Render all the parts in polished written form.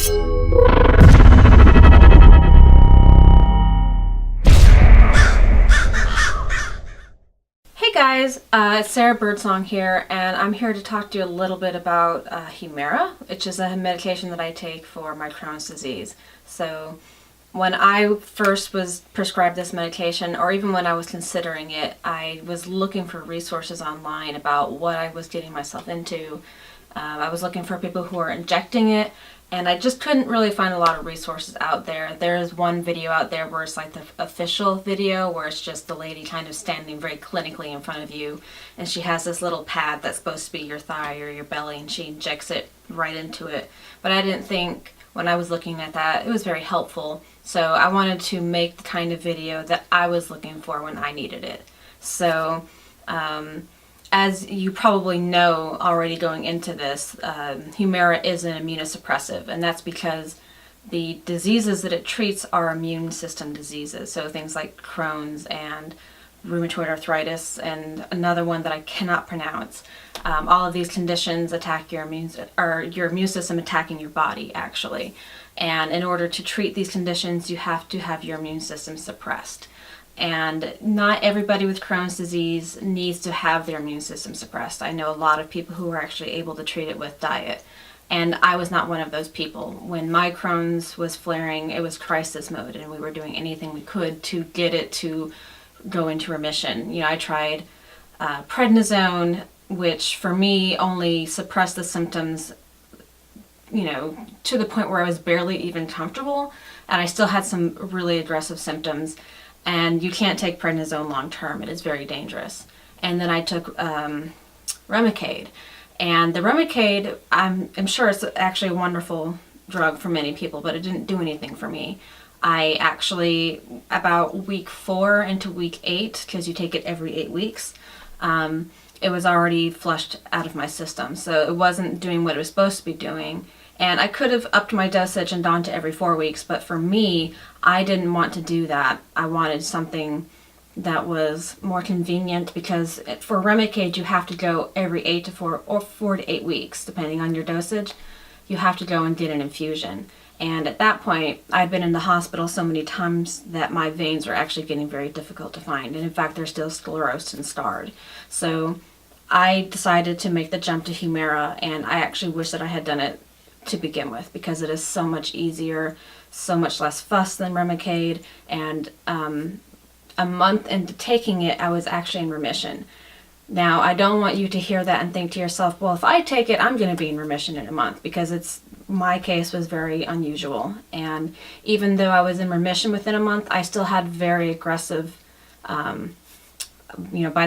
Hey guys, it's Sarah Birdsong here, and I'm here to talk to you a little bit about Humira, which is a medication that I take for my Crohn's disease. So when I first was prescribed this medication, or even when I was considering it, I was looking for resources online about what I was getting myself into. I was looking for people who are injecting it, and I just couldn't really find a lot of resources out there. There is one video out there where it's like the official video, where it's just the lady kind of standing very clinically in front of you, and she has this little pad that's supposed to be your thigh or your belly, and she injects it right into it. But I didn't think, when I was looking at that, it was very helpful. So I wanted to make the kind of video that I was looking for when I needed it. So, as you probably know already going into this, Humira is an immunosuppressive, and that's because the diseases that it treats are immune system diseases. So things like Crohn's and rheumatoid arthritis, and another one that I cannot pronounce. All of these conditions attack your immune system attacking your body, actually. And in order to treat these conditions, you have to have your immune system suppressed. And not everybody with Crohn's disease needs to have their immune system suppressed. I know a lot of people who are actually able to treat it with diet. And I was not one of those people. When my Crohn's was flaring, it was crisis mode, and we were doing anything we could to get it to go into remission. You know, I tried Prednisone, which for me only suppressed the symptoms, you know, to the point where I was barely even comfortable, and I still had some really aggressive symptoms. And you can't take prednisone long term. It is very dangerous. And then I took Remicade. And the Remicade, I'm sure it's actually a wonderful drug for many people, but it didn't do anything for me. I actually, about week 4 into week 8, because you take it every 8 weeks, it was already flushed out of my system. So it wasn't doing what it was supposed to be doing. And I could have upped my dosage and gone to every 4 weeks, but for me, I didn't want to do that. I wanted something that was more convenient, because for Remicade, you have to go every 8 to 4 or 4 to 8 weeks, depending on your dosage. You have to go and get an infusion. And at that point, I'd been in the hospital so many times that my veins were actually getting very difficult to find. And in fact, they're still sclerosed and scarred. So I decided to make the jump to Humira, and I actually wish that I had done it to begin with, because it is so much easier, so much less fuss than Remicade, and a month into taking it, I was actually in remission. Now, I don't want you to hear that and think to yourself, well, if I take it, I'm going to be in remission in a month, because my case was very unusual. And even though I was in remission within a month, I still had very aggressive, by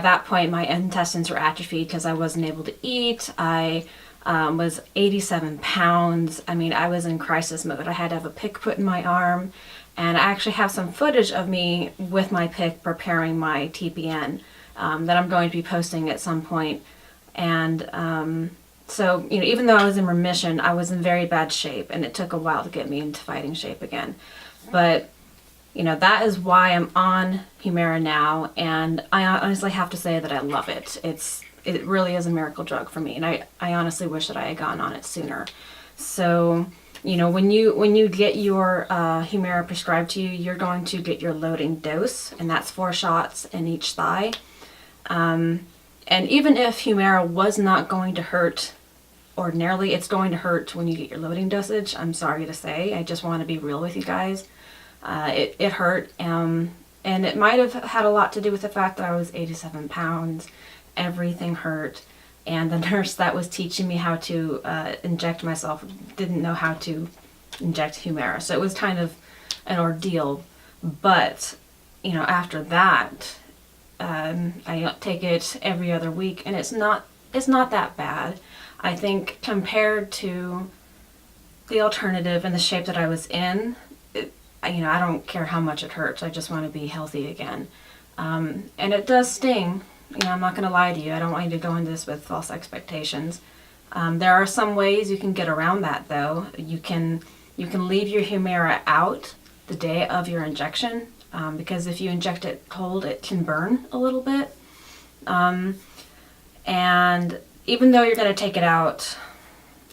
that point, my intestines were atrophied because I wasn't able to eat. I was 87 pounds. I mean, I was in crisis mode. I had to have a PICC put in my arm, and I actually have some footage of me with my PICC preparing my TPN that I'm going to be posting at some point. And so, even though I was in remission, I was in very bad shape, and it took a while to get me into fighting shape again. But, that is why I'm on Humira now, and I honestly have to say that I love it. It really is a miracle drug for me, and I honestly wish that I had gotten on it sooner. So, when you get your Humira prescribed to you, you're going to get your loading dose, and that's 4 shots in each thigh. And even if Humira was not going to hurt ordinarily, it's going to hurt when you get your loading dosage. I'm sorry to say. I just want to be real with you guys. It hurt, and it might have had a lot to do with the fact that I was 87 pounds. Everything hurt, and the nurse that was teaching me how to inject myself didn't know how to inject Humira, so it was kind of an ordeal. But after that, I take it every other week, and it's not that bad. I think compared to the alternative and the shape that I was in, I don't care how much it hurts. I just want to be healthy again, and it does sting. I'm not going to lie to you. I don't want you to go into this with false expectations. There are some ways you can get around that, though. You can leave your Humira out the day of your injection, because if you inject it cold, it can burn a little bit. And even though you're going to take it out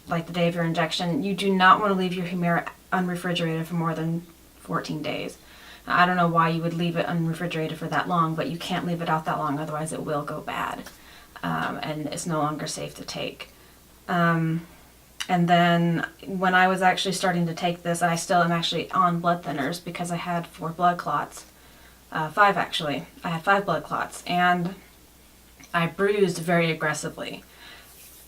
like the day of your injection, you do not want to leave your Humira unrefrigerated for more than 14 days. Now, I don't know why you would leave it unrefrigerated for that long, but you can't leave it out that long, otherwise it will go bad. And it's no longer safe to take. And then when I was actually starting to take this, I still am actually on blood thinners because I had 4 blood clots. 5 actually. I had 5 blood clots, and I bruised very aggressively.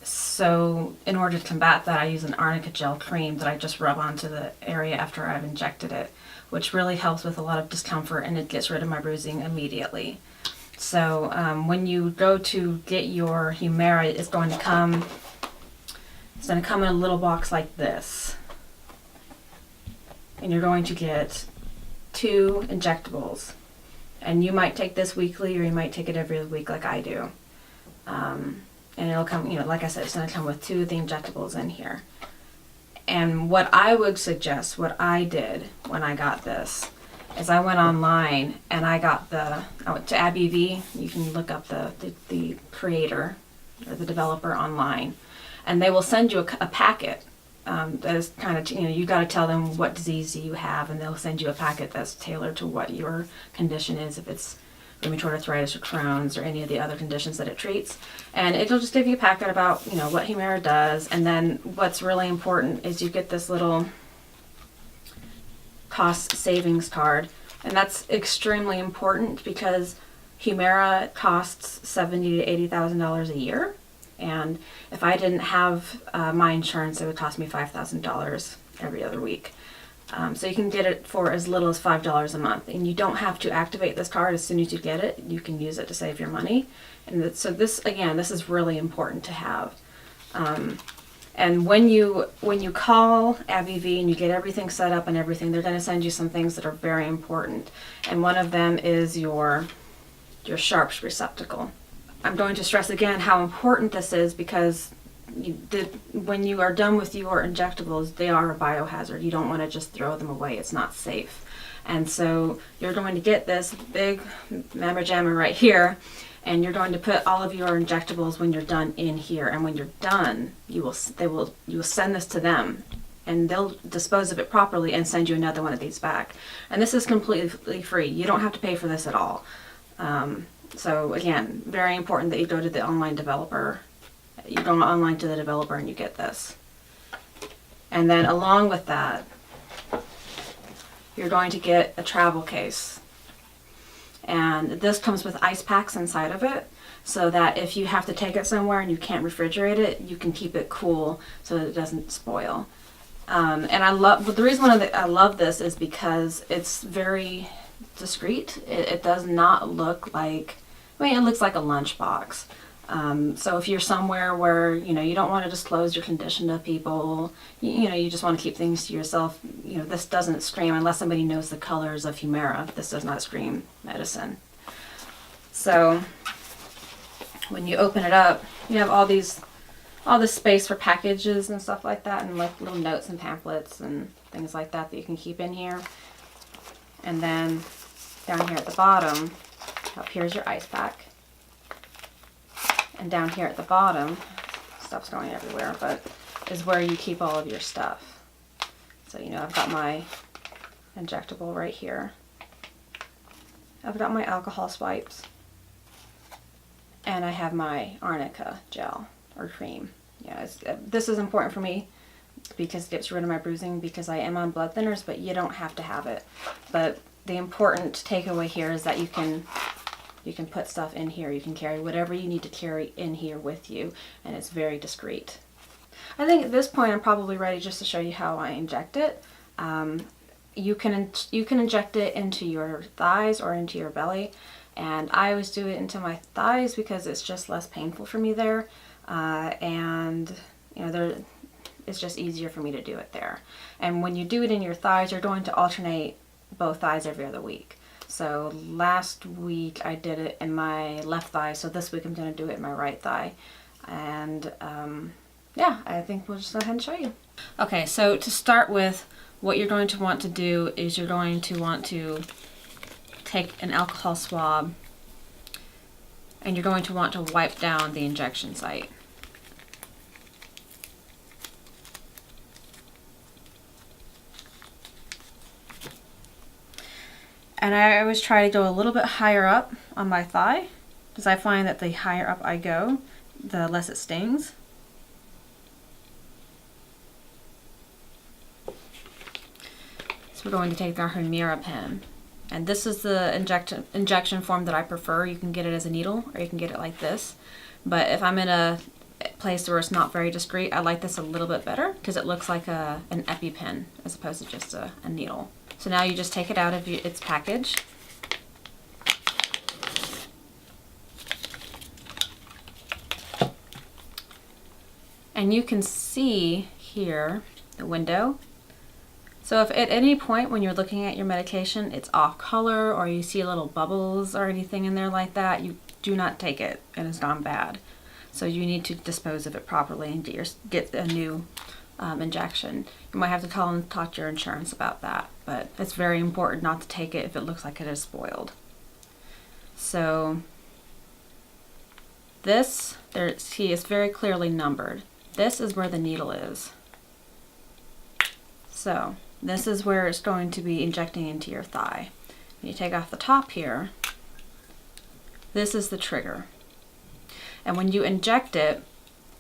So in order to combat that, I use an Arnica Gel Cream that I just rub onto the area after I've injected it, which really helps with a lot of discomfort, and it gets rid of my bruising immediately. So when you go to get your Humira, it's going to come in a little box like this. And you're going to get 2 injectables. And you might take this weekly, or you might take it every other week like I do. And it'll come, like I said, it's going to come with 2 of the injectables in here. And what I would suggest, what I did when I got this, is I went online and I went to AbbVie. You can look up the creator or the developer online, and they will send you a packet that is kind of, you got to tell them what disease you have, and they'll send you a packet that's tailored to what your condition is, if it's rheumatoid arthritis or Crohn's or any of the other conditions that it treats. And it'll just give you a packet about, what Humira does. And then what's really important is you get this little cost savings card. And that's extremely important because Humira costs $70,000 to $80,000 a year. And if I didn't have my insurance, it would cost me $5,000 every other week. So you can get it for as little as $5 a month, and you don't have to activate this card as soon as you get it. You can use it to save your money. And so this is really important to have. And when you call AbbVie and you get everything set up and everything, they're going to send you some things that are very important. And one of them is your sharps receptacle. I'm going to stress again how important this is because when you are done with your injectables, they are a biohazard. You don't want to just throw them away. It's not safe. And so you're going to get this big mamma jamma right here, and you're going to put all of your injectables when you're done in here. And when you're done, you will send this to them, and they'll dispose of it properly and send you another one of these back. And this is completely free. You don't have to pay for this at all. So again, very important that you go to the online developer. You go online to the developer and you get this. And then along with that, you're going to get a travel case. And this comes with ice packs inside of it, so that if you have to take it somewhere and you can't refrigerate it, you can keep it cool so that it doesn't spoil. And I love this is because it's very discreet. It does not look like, it looks like a lunchbox. So if you're somewhere where, you don't want to disclose your condition to people, you just want to keep things to yourself, this doesn't scream, unless somebody knows the colors of Humira, this does not scream medicine. So when you open it up, you have all this space for packages and stuff like that, and like little notes and pamphlets and things like that you can keep in here. And then down here at the bottom, up here's your ice pack. And down here at the bottom, stuff's going everywhere, but is where you keep all of your stuff. So, I've got my injectable right here. I've got my alcohol swipes. And I have my Arnica Gel or Cream. This is important for me because it gets rid of my bruising because I am on blood thinners, but you don't have to have it. But the important takeaway here is that you can put stuff in here. You can carry whatever you need to carry in here with you, and it's very discreet. I think at this point I'm probably ready just to show you how I inject it. You can inject it into your thighs or into your belly, and I always do it into my thighs because it's just less painful for me there, and it's just easier for me to do it there. And when you do it in your thighs, you're going to alternate both thighs every other week. So last week I did it in my left thigh, so this week I'm going to do it in my right thigh. And I think we'll just go ahead and show you. Okay, so to start with, what you're going to want to do is you're going to want to take an alcohol swab, and you're going to want to wipe down the injection site. And I always try to go a little bit higher up on my thigh, because I find that the higher up I go, the less it stings. So we're going to take our Humira pen. And this is the injection form that I prefer. You can get it as a needle, or you can get it like this. But if I'm in a place where it's not very discreet, I like this a little bit better because it looks like an EpiPen as opposed to just a needle. So now you just take it out of its package. And you can see here the window. So if at any point when you're looking at your medication it's off color, or you see little bubbles or anything in there like that, you do not take it and it's gone bad. So you need to dispose of it properly and get a new injection. You might have to call and talk to your insurance about that, but it's very important not to take it if it looks like it is spoiled. So this, see, it's very clearly numbered. This is where the needle is. So this is where it's going to be injecting into your thigh. You take off the top here. This is the trigger. And when you inject it,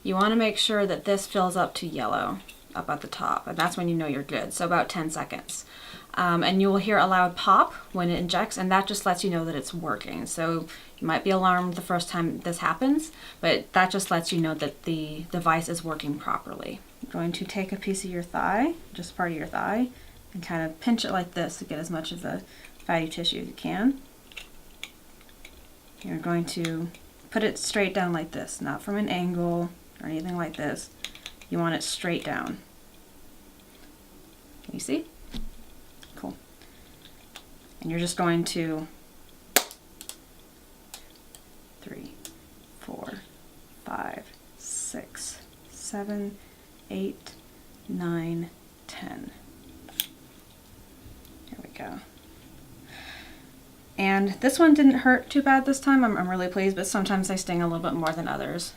you want to make sure that this fills up to yellow up at the top, and that's when you know you're good. So about 10 seconds. And you will hear a loud pop when it injects, and that just lets you know that it's working. So you might be alarmed the first time this happens, but that just lets you know that the device is working properly. You're going to take a piece of your thigh, just part of your thigh, and kind of pinch it like this to get as much of the fatty tissue as you can. You're going to put it straight down like this, not from an angle or anything like this. You want it straight down. Can you see? Cool. And you're just going to 3, 4, 5, 6, 7, 8, 9, 10. There we go. And this one didn't hurt too bad this time. I'm really pleased, but sometimes they sting a little bit more than others.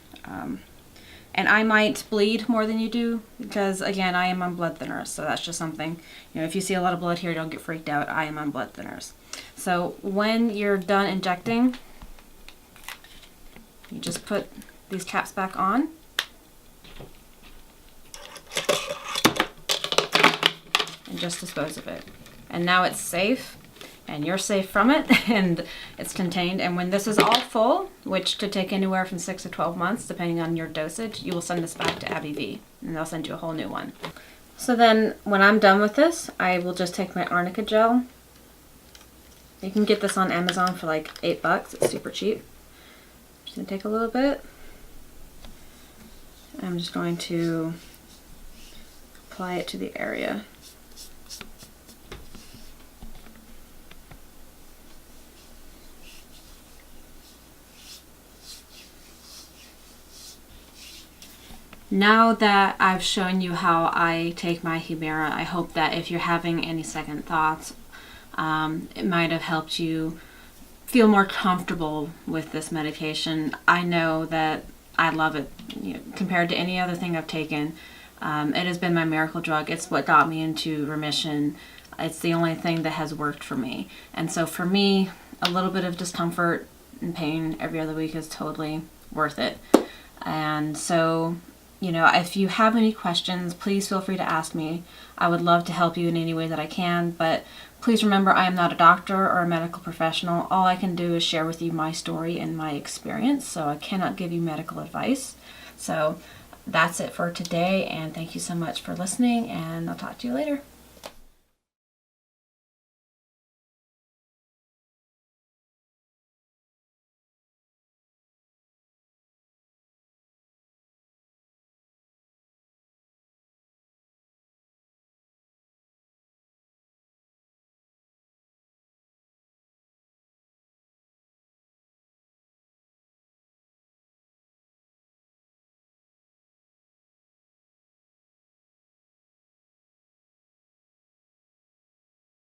And I might bleed more than you do because, again, I am on blood thinners. So that's just something, if you see a lot of blood here, don't get freaked out. I am on blood thinners. So when you're done injecting, you just put these caps back on. And just dispose of it. And now it's safe. And you're safe from it, and it's contained. And when this is all full, which could take anywhere from 6 to 12 months, depending on your dosage, you will send this back to AbbVie, and they'll send you a whole new one. So then, when I'm done with this, I will just take my Arnica Gel. You can get this on Amazon for like $8. It's super cheap. Just gonna take a little bit. I'm just going to apply it to the area. Now that I've shown you how I take my Humira, I hope that if you're having any second thoughts, it might have helped you feel more comfortable with this medication. I know that I love it compared to any other thing I've taken. It has been my miracle drug. It's what got me into remission. It's the only thing that has worked for me. And so for me, a little bit of discomfort and pain every other week is totally worth it. And so if you have any questions, please feel free to ask me. I would love to help you in any way that I can, but please remember I am not a doctor or a medical professional. All I can do is share with you my story and my experience, so I cannot give you medical advice. So that's it for today, and thank you so much for listening, and I'll talk to you later.